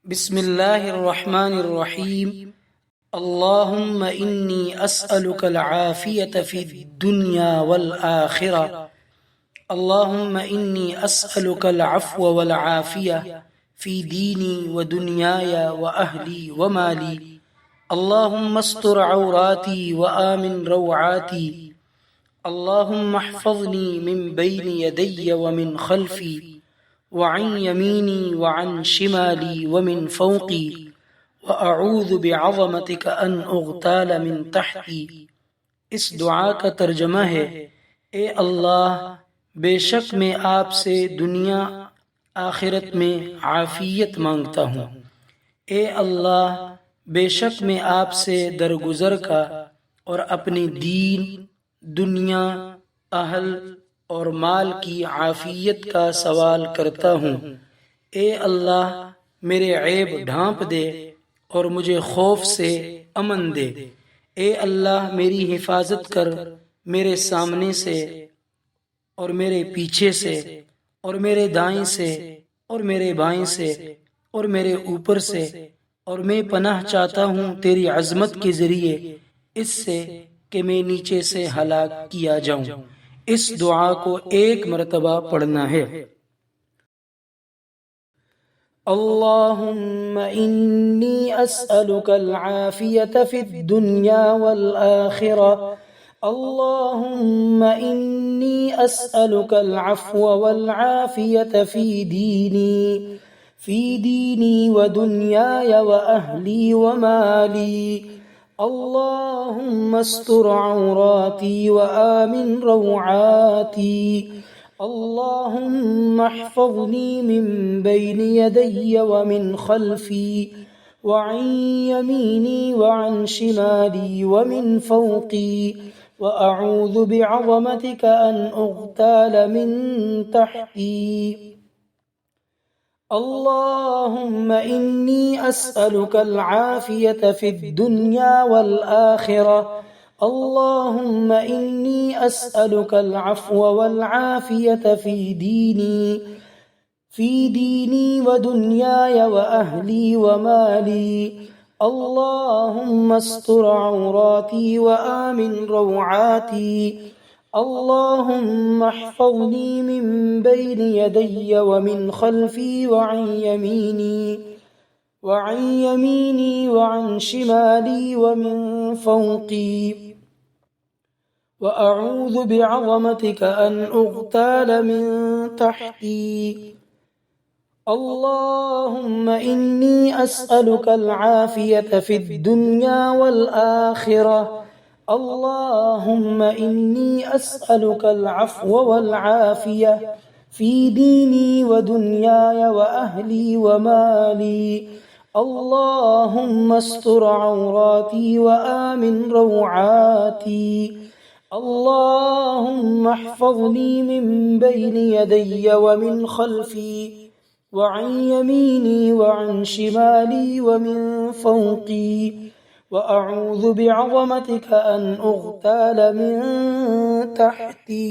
बिस्मिल्लाहिर्रहमानिर्रहीम। अल्लाहुम्मा इन्नी अस्अलुकल आफियत फिद दुनिया वल आखिरा। अल्लाहुम्मा इन्नी अस्अलुकल अफ़्व वल आफिया फी दीनी व दुनियाया व अहली व माली। अल्लाहुम्मा अस्तर औराती व आमिन रौआती। अल्लाहुम्मा अहफ़ज़नी मिन बैनि यदैय व मिन खल्फ़ी व अन यमीनी व अन शिमाली व मिन फ़ौक़ी व अऊज़ु बिअज़मतिका अन उग़ताल मिन तहती। इस दुआ का तर्जमा है, ए अल्लाह, बेशक मैं आपसे दुनिया आखिरत में आफियत मांगता हूँ। ए अल्लाह, बेशक मैं आपसे दरगुजर का और अपनी दीन, दुनिया, अहल और माल की आफियत का सवाल करता हूँ। ए अल्लाह, मेरे ऐब ढांप दे और मुझे खौफ से अमन दे। ए अल्लाह, मेरी हिफाजत कर, मेरे सामने से और मेरे पीछे से और मेरे दाएं से और मेरे बाएं से और मेरे ऊपर से, और मैं पनाह चाहता हूँ तेरी अज़मत के ज़रिए इससे कि मैं नीचे से हलाक किया जाऊँ। इस दुआ को एक मरतबा पढ़ना है। अल्लाहुम्मा इन्नी अस्अलुकल आफियत फिद दुनिया वल आखिरा। अल्लाहुम्मा इन्नी अस्अलुकल अफ़्व वल आफियत फी दीनी व दुनियाया व अहली व माली। अल्लाहुम्मा अस्तर औराती व आमिन रौआती। अल्लाहुम्मा अहफ़ज़नी मिन बैनि यदैय व मिन खल्फ़ी व अन यमीनी व अन शिमाली व मिन फ़ौक़ी व अऊज़ु बिअज़मतिका अन उग़ताल मिन तहती। अल्लाहुम्मा इन्नी अस्अलुकल आफियत फिद दुनिया वल आखिरा। अल्लाहुम्मा इन्नी अस्अलुकल अफ़्व वल आफियत फी दीनी व दुनियाया व अहली व माली। अल्लाहुम्मा अस्तर औराती व आमिन रौआती। अल्लाहुम्मा अहफ़ज़नी मिन बैनि यदैय व मिन खल्फ़ी व अन यमीनी व अन शिमाली व मिन फ़ौक़ी व अऊज़ु बिअज़मतिका अन उग़ताल मिन तहती। अल्लाहुम्मा इन्नी अस्अलुकल आफियत फिद दुनिया वल आखिरा। अल्लाहुम्मा इन्नी अस्अलुकल अफ़्व वल आफिया फी दीनी व दुनियाया व अहली व माली। अल्लाहुम्मा अस्तर औराती व आमिन रौआती। अल्लाहुम्मा अहफ़ज़नी मिन बैनि यदैय व मिन खल्फ़ी व अन यमीनी व अन शिमाली व मिन फ़ौक़ी व अऊज़ु बिअज़मतिका अन उग़ताल मिन तहती।